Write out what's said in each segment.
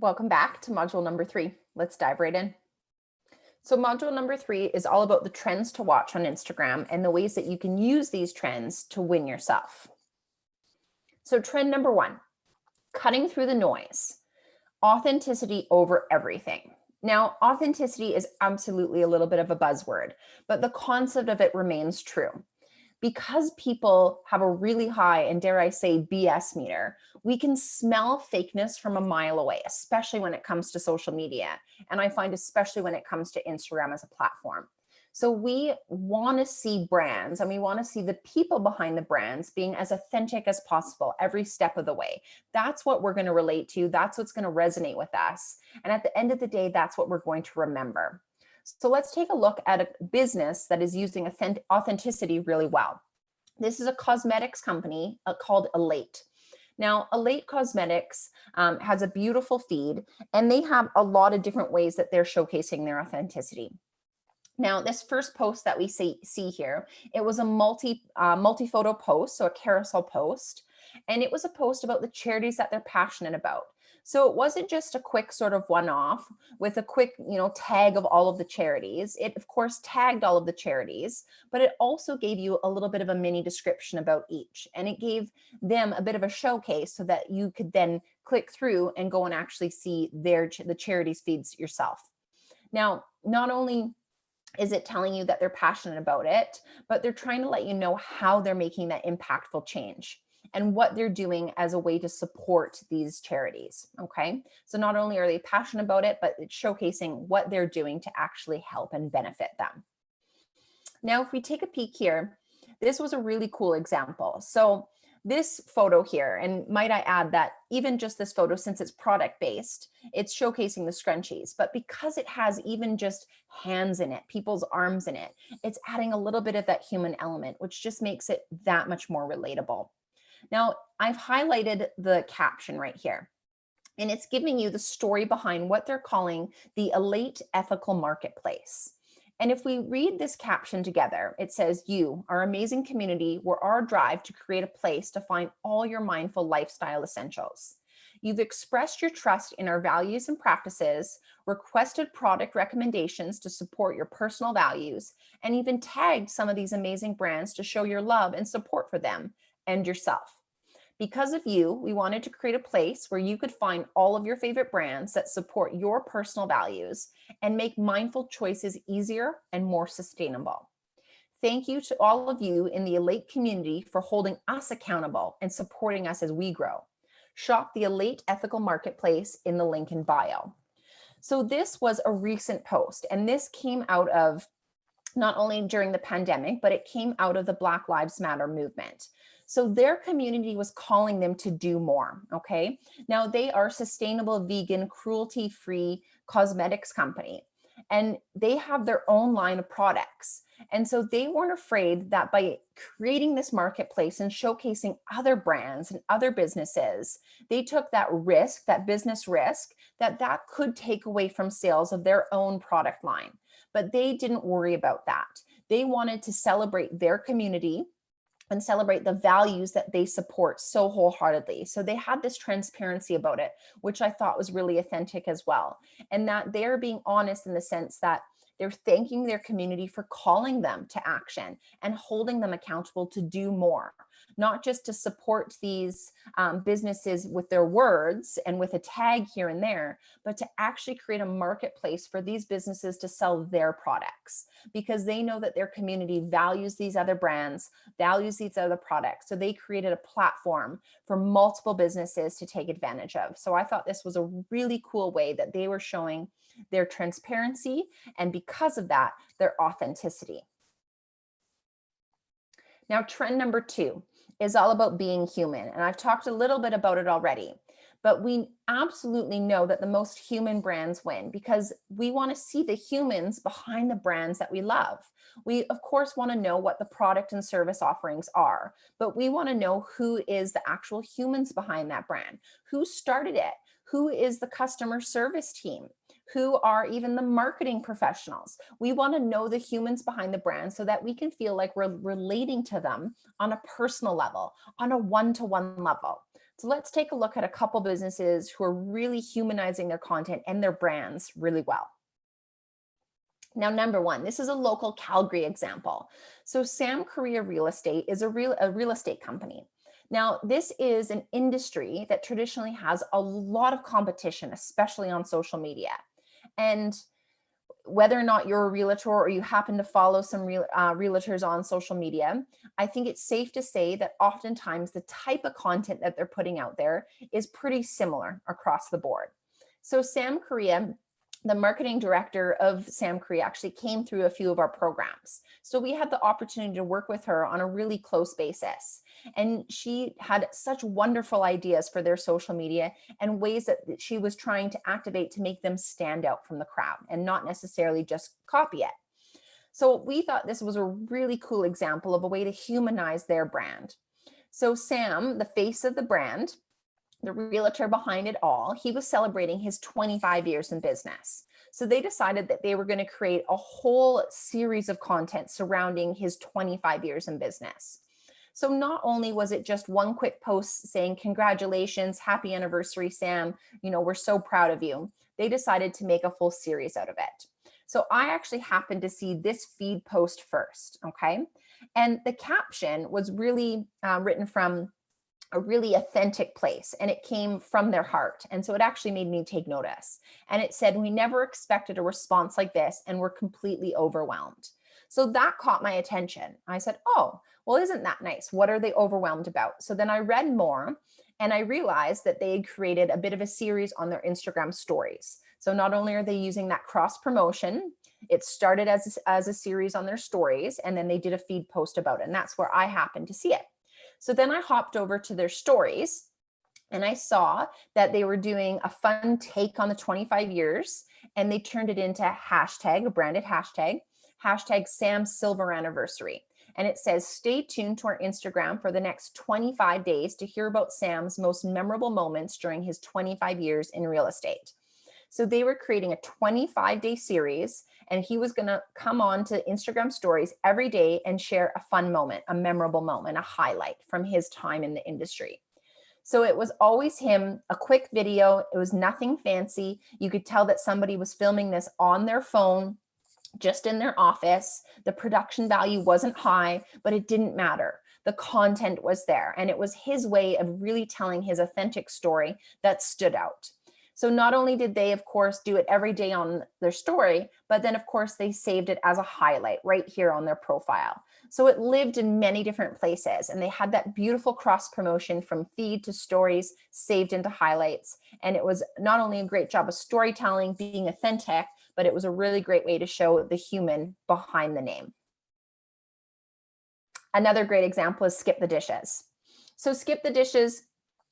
Welcome back to module number 3. Let's dive right in. So module number 3 is all about the trends to watch on Instagram and the ways that you can use these trends to win yourself. So trend number 1, cutting through the noise, authenticity over everything. Now, authenticity is absolutely a little bit of a buzzword, but the concept of it remains true. Because people have a really high and, dare I say, BS meter, we can smell fakeness from a mile away, especially when it comes to social media. And I find especially when it comes to Instagram as a platform. So we want to see brands and we want to see the people behind the brands being as authentic as possible every step of the way. That's what we're going to relate to. That's what's going to resonate with us. And at the end of the day, that's what we're going to remember. So let's take a look at a business that is using authenticity really well. This is a cosmetics company called Elate. Now, Elate Cosmetics has a beautiful feed, and they have a lot of different ways that they're showcasing their authenticity. Now, this first post that we see here, it was a multi-photo post, so a carousel post, and it was a post about the charities that they're passionate about. So it wasn't just a quick sort of one-off with a quick, tag of all of the charities. It, of course, tagged all of the charities, but it also gave you a little bit of a mini description about each, and it gave them a bit of a showcase so that you could then click through and go and actually see the charities feeds yourself. Now, not only is it telling you that they're passionate about it, but they're trying to let you know how they're making that impactful change and what they're doing as a way to support these charities. Okay. So not only are they passionate about it, but it's showcasing what they're doing to actually help and benefit them. Now, if we take a peek here, this was a really cool example. So this photo here, and might I add that even just this photo, since it's product based, it's showcasing the scrunchies, but because it has even just hands in it, people's arms in it, it's adding a little bit of that human element, which just makes it that much more relatable. Now, I've highlighted the caption right here, and it's giving you the story behind what they're calling the Elate Ethical Marketplace. And if we read this caption together, it says, "You, our amazing community, were our drive to create a place to find all your mindful lifestyle essentials. You've expressed your trust in our values and practices, requested product recommendations to support your personal values, and even tagged some of these amazing brands to show your love and support for them and yourself. Because of you, we wanted to create a place where you could find all of your favorite brands that support your personal values and make mindful choices easier and more sustainable. Thank you to all of you in the Elate community for holding us accountable and supporting us as we grow. Shop the Elate Ethical Marketplace in the link in bio." So this was a recent post, and this came out of not only during the pandemic, but it came out of the Black Lives Matter movement. So their community was calling them to do more. Okay. Now they are sustainable, vegan, cruelty-free cosmetics company, and they have their own line of products. And so they weren't afraid that by creating this marketplace and showcasing other brands and other businesses, they took that risk, that business risk, that could take away from sales of their own product line. But they didn't worry about that. They wanted to celebrate their community and celebrate the values that they support so wholeheartedly. So they had this transparency about it, which I thought was really authentic as well. And that they're being honest in the sense that they're thanking their community for calling them to action and holding them accountable to do more, not just to support these businesses with their words and with a tag here and there, but to actually create a marketplace for these businesses to sell their products because they know that their community values these other brands, values these other products. So they created a platform for multiple businesses to take advantage of. So I thought this was a really cool way that they were showing their transparency and because of that, their authenticity. Now, trend number 2 is all about being human. And I've talked a little bit about it already, but we absolutely know that the most human brands win because we want to see the humans behind the brands that we love. We, of course, want to know what the product and service offerings are, but we want to know who is the actual humans behind that brand, who started it, who is the customer service team, who are even the marketing professionals. We want to know the humans behind the brand so that we can feel like we're relating to them on a personal level, on a one-to-one level. So let's take a look at a couple businesses who are really humanizing their content and their brands really well. Now, number one, this is a local Calgary example. So Sam Korea Real Estate is a real estate company. Now, this is an industry that traditionally has a lot of competition, especially on social media. And whether or not you're a realtor or you happen to follow some realtors on social media, I think it's safe to say that oftentimes the type of content that they're putting out there is pretty similar across the board. So Sam Korea, the marketing director of Sam Korea, actually came through a few of our programs. So we had the opportunity to work with her on a really close basis. And she had such wonderful ideas for their social media and ways that she was trying to activate to make them stand out from the crowd and not necessarily just copy it. So we thought this was a really cool example of a way to humanize their brand. So Sam, the face of the brand, the realtor behind it all, he was celebrating his 25 years in business. So they decided that they were going to create a whole series of content surrounding his 25 years in business. So not only was it just one quick post saying, congratulations, happy anniversary, Sam, we're so proud of you. They decided to make a full series out of it. So I actually happened to see this feed post first, okay? And the caption was really written from a really authentic place, and it came from their heart. And so it actually made me take notice. And it said, we never expected a response like this, and we're completely overwhelmed. So that caught my attention. I said, oh, well, isn't that nice? What are they overwhelmed about? So then I read more, and I realized that they had created a bit of a series on their Instagram stories. So not only are they using that cross promotion, it started as a series on their stories, and then they did a feed post about it. And that's where I happened to see it. So then I hopped over to their stories, and I saw that they were doing a fun take on the 25 years, and they turned it into a branded hashtag Sam Silver Anniversary. And it says, stay tuned to our Instagram for the next 25 days to hear about Sam's most memorable moments during his 25 years in real estate. So they were creating a 25-day series, and he was going to come on to Instagram stories every day and share a fun moment, a memorable moment, a highlight from his time in the industry. So it was always him, a quick video. It was nothing fancy. You could tell that somebody was filming this on their phone, just in their office. The production value wasn't high, but it didn't matter. The content was there, and it was his way of really telling his authentic story that stood out. So not only did they, of course, do it every day on their story, but then, of course, they saved it as a highlight right here on their profile. So it lived in many different places, and they had that beautiful cross promotion from feed to stories saved into highlights. And it was not only a great job of storytelling, being authentic, but it was a really great way to show the human behind the name. Another great example is Skip the Dishes. So Skip the Dishes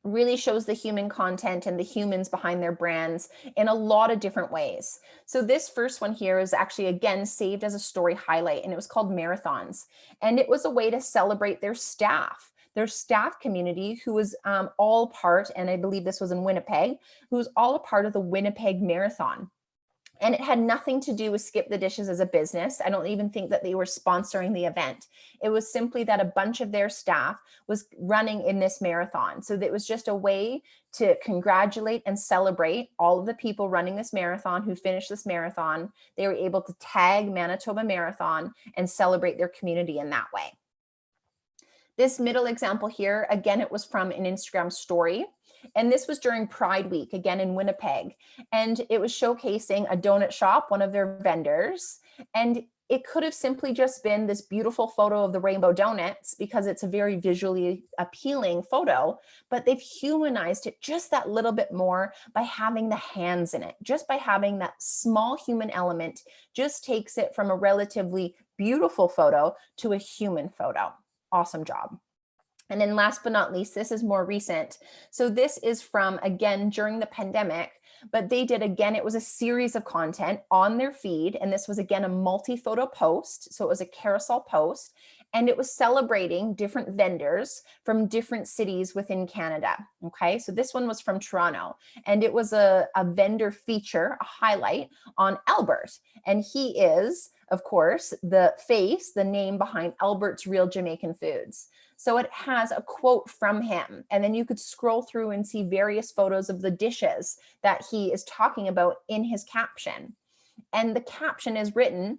really shows the human content and the humans behind their brands in a lot of different ways. So this first one here is actually, again, saved as a story highlight, and it was called Marathons. And it was a way to celebrate their staff community, who was all part, and I believe this was in Winnipeg, who was all a part of the Winnipeg Marathon. And it had nothing to do with Skip the Dishes as a business. I don't even think that they were sponsoring the event. It was simply that a bunch of their staff was running in this marathon. So it was just a way to congratulate and celebrate all of the people running this marathon who finished this marathon. They were able to tag Manitoba Marathon and celebrate their community in that way. This middle example here, again, it was from an Instagram story. And this was during Pride Week, again in Winnipeg. And it was showcasing a donut shop, one of their vendors. And it could have simply just been this beautiful photo of the rainbow donuts, because it's a very visually appealing photo, but they've humanized it just that little bit more by having the hands in it. Just by having that small human element just takes it from a relatively beautiful photo to a human photo. Awesome job. And then last but not least, this is more recent. So this is from, again, during the pandemic, but they did, again, it was a series of content on their feed. And this was, again, a multi-photo post. So it was a carousel post, and it was celebrating different vendors from different cities within Canada. Okay, so this one was from Toronto, and it was a vendor feature, a highlight on Albert. And he is, of course, the face, the name behind Albert's Real Jamaican Foods. So it has a quote from him. And then you could scroll through and see various photos of the dishes that he is talking about in his caption. And the caption is written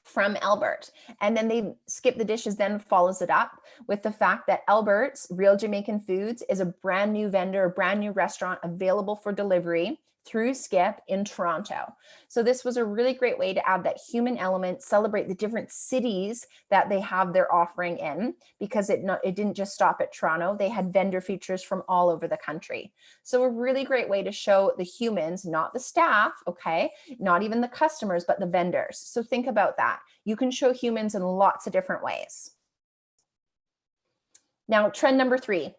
from Albert. And then they Skip the Dishes then follows it up with the fact that Albert's Real Jamaican Foods is a brand new vendor, a brand new restaurant available for delivery through Skip in Toronto. So this was a really great way to add that human element, celebrate the different cities that they have their offering in, because it didn't just stop at Toronto. They had vendor features from all over the country. So a really great way to show the humans, not the staff, okay, not even the customers, but the vendors. So think about that. You can show humans in lots of different ways. Now, trend number 3,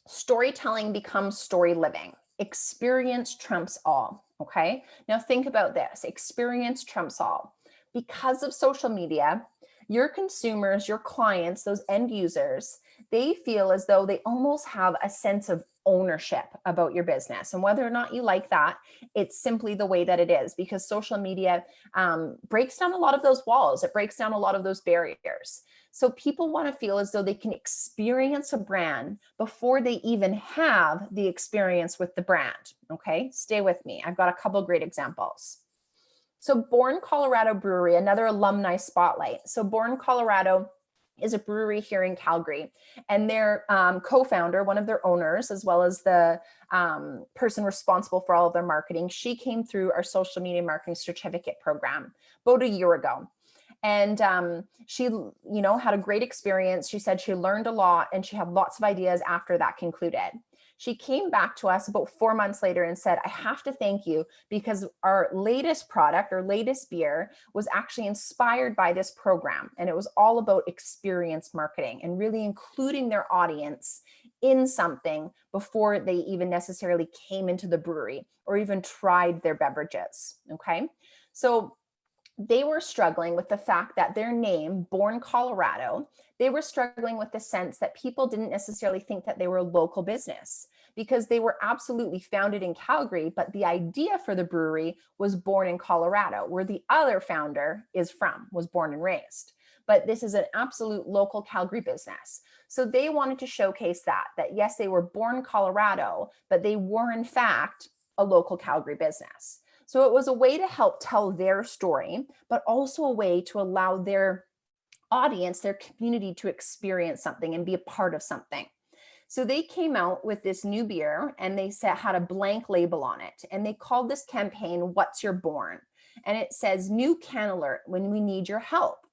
storytelling becomes story living. Experience trumps all, okay? Now think about this, experience trumps all. Because of social media, your consumers, your clients, those end users, they feel as though they almost have a sense of ownership about your business. And whether or not you like that, it's simply the way that it is, because social media breaks down a lot of those walls. It breaks down a lot of those barriers. So people want to feel as though they can experience a brand before they even have the experience with the brand. Okay, stay with me. I've got a couple great examples. So Born Colorado Brewery, another alumni spotlight. So Born Colorado is a brewery here in Calgary, and their co-founder, one of their owners, as well as the person responsible for all of their marketing, she came through our social media marketing certificate program about a year ago. And she, had a great experience. She said she learned a lot and she had lots of ideas after that concluded. She came back to us about 4 months later and said, I have to thank you because our latest product, our latest beer was actually inspired by this program. And it was all about experience marketing and really including their audience in something before they even necessarily came into the brewery or even tried their beverages. Okay. So they were struggling with the fact that their name, Born Colorado, they were struggling with the sense that people didn't necessarily think that they were a local business because they were absolutely founded in Calgary, but the idea for the brewery was born in Colorado, where the other founder was born and raised. But this is an absolute local Calgary business. So they wanted to showcase that yes, they were born Colorado, but they were in fact a local Calgary business. So it was a way to help tell their story, but also a way to allow their audience, their community to experience something and be a part of something. So they came out with this new beer and they had a blank label on it. And they called this campaign, What's Your Born? And it says, new can alert when we need your help.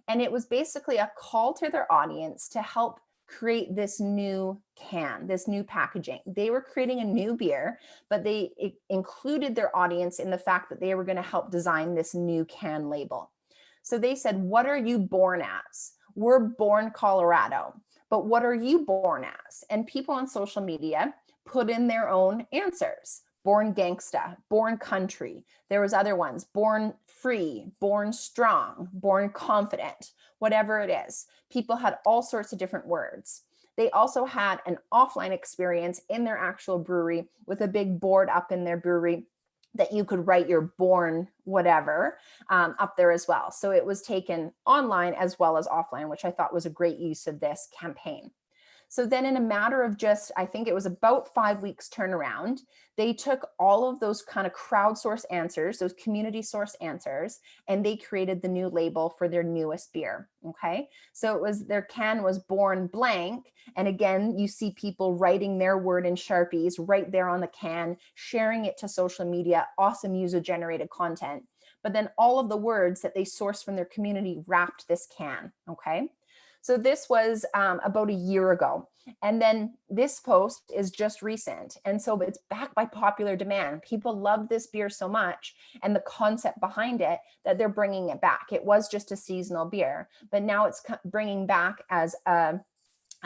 And it was basically a call to their audience to help create this new can, this new packaging. They were creating a new beer, but they included their audience in the fact that they were going to help design this new can label. So they said, what are you born as? We're Born Colorado, but what are you born as? And people on social media put in their own answers. Born Gangsta, Born Country. There was other ones, Born Free, Born Strong, Born Confident, whatever it is. People had all sorts of different words. They also had an offline experience in their actual brewery with a big board up in their brewery that you could write your born whatever up there as well. So it was taken online as well as offline, which I thought was a great use of this campaign. So then in a matter of just, I think it was about 5 weeks turnaround, they took all of those kind of crowdsourced answers, those community source answers, and they created the new label for their newest beer. Okay. So their can was Born Blank. And again, you see people writing their word in Sharpies right there on the can, sharing it to social media, awesome user generated content. But then all of the words that they sourced from their community wrapped this can. Okay. So this was about a year ago. And then this post is just recent. And so it's back by popular demand. People love this beer so much and the concept behind it that they're bringing it back. It was just a seasonal beer, but now it's bringing back as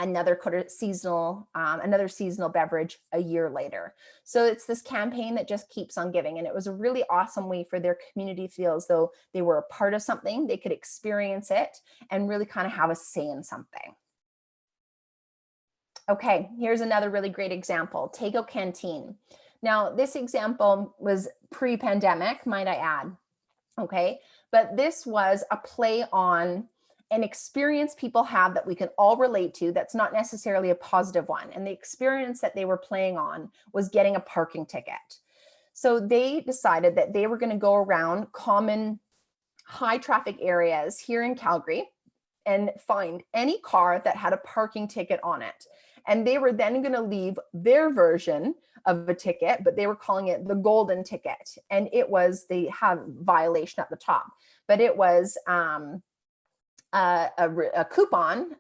another seasonal beverage a year later. So it's this campaign that just keeps on giving. And it was a really awesome way for their community to feel as though they were a part of something, they could experience it and really kind of have a say in something. Okay, here's another really great example, Tego Canteen. Now, this example was pre-pandemic, might I add. Okay, but this was a play on an experience people have that we can all relate to that's not necessarily a positive one. And the experience that they were playing on was getting a parking ticket. So they decided that they were going to go around common high traffic areas here in Calgary and find any car that had a parking ticket on it. And they were then going to leave their version of a ticket, but they were calling it the golden ticket. And it was, they have violation at the top, but it was a coupon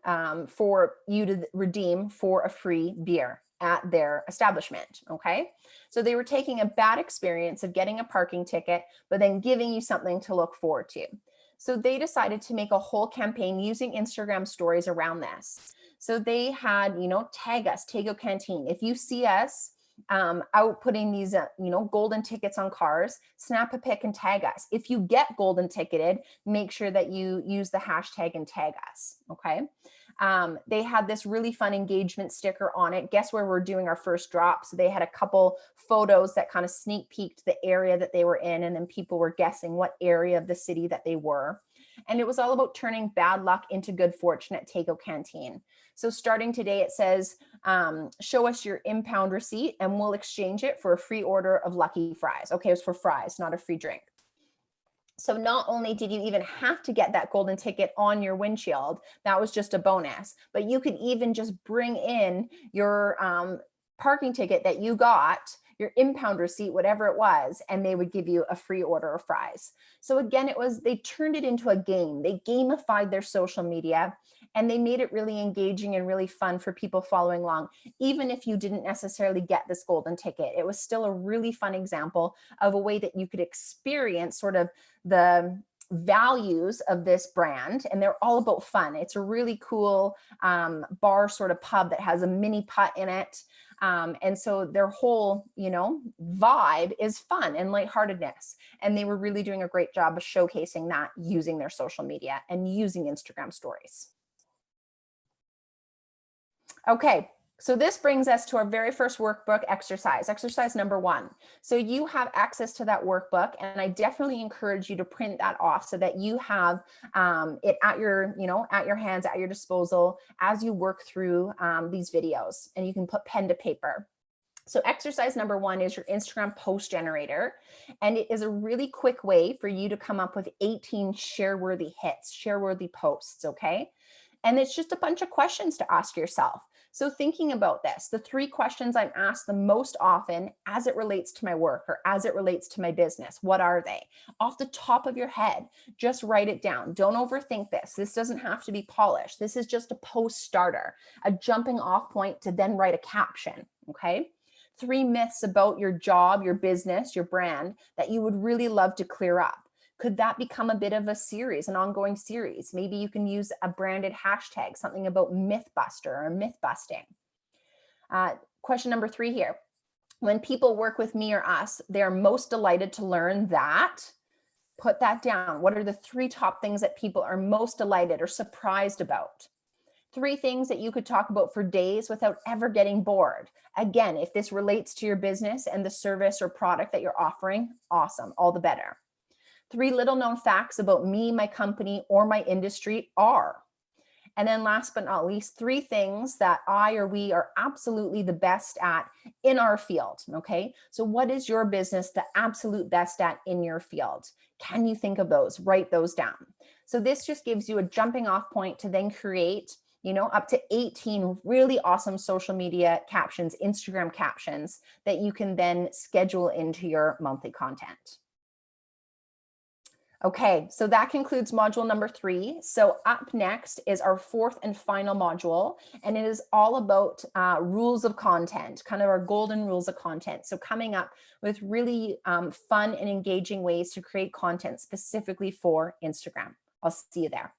for you to redeem for a free beer at their establishment. Okay. So they were taking a bad experience of getting a parking ticket, but then giving you something to look forward to. So they decided to make a whole campaign using Instagram stories around this. So they had, tag us, Tego Canteen. If you see us out putting these, golden tickets on cars, snap a pic and tag us. If you get golden ticketed, make sure that you use the hashtag and tag us. Okay. They had this really fun engagement sticker on it. Guess where we're doing our first drop? So they had a couple photos that kind of sneak peeked the area that they were in, and then people were guessing what area of the city that they were. And it was all about turning bad luck into good fortune at Tego Canteen. So starting today, it says, show us your impound receipt and we'll exchange it for a free order of Lucky Fries. Okay, it was for fries, not a free drink. So not only did you even have to get that golden ticket on your windshield, that was just a bonus, but you could even just bring in your parking ticket that you got, your impound receipt, whatever it was, and they would give you a free order of fries. So again, they turned it into a game. They gamified their social media and they made it really engaging and really fun for people following along. Even if you didn't necessarily get this golden ticket, it was still a really fun example of a way that you could experience sort of the values of this brand, and they're all about fun. It's a really cool bar sort of pub that has a mini putt in it. And so their whole, vibe is fun and lightheartedness. And they were really doing a great job of showcasing that using their social media and using Instagram stories. Okay. So this brings us to our very first workbook exercise number 1. So you have access to that workbook, and I definitely encourage you to print that off so that you have it at your, at your hands, at your disposal as you work through these videos, and you can put pen to paper. So exercise number 1 is your Instagram post generator, and it is a really quick way for you to come up with 18 share-worthy hits, share-worthy posts, okay? And it's just a bunch of questions to ask yourself. So thinking about this, the 3 questions I'm asked the most often as it relates to my work or as it relates to my business, what are they? Off the top of your head, just write it down. Don't overthink this. This doesn't have to be polished. This is just a post starter, a jumping off point to then write a caption, okay? 3 myths about your job, your business, your brand that you would really love to clear up. Could that become a bit of a series, an ongoing series? Maybe you can use a branded hashtag, something about Mythbuster or myth busting. Question number 3 here. When people work with me or us, they're most delighted to learn that. Put that down. What are the 3 top things that people are most delighted or surprised about? 3 things that you could talk about for days without ever getting bored. Again, if this relates to your business and the service or product that you're offering, awesome, all the better. 3 little known facts about me, my company, or my industry are. And then last but not least, 3 things that I or we are absolutely the best at in our field, okay? So what is your business the absolute best at in your field? Can you think of those? Write those down. So this just gives you a jumping off point to then create, up to 18 really awesome social media captions, Instagram captions that you can then schedule into your monthly content. Okay, so that concludes module number 3. So up next is our 4th and final module, and it is all about rules of content, kind of our golden rules of content. So coming up with really fun and engaging ways to create content specifically for Instagram. I'll see you there.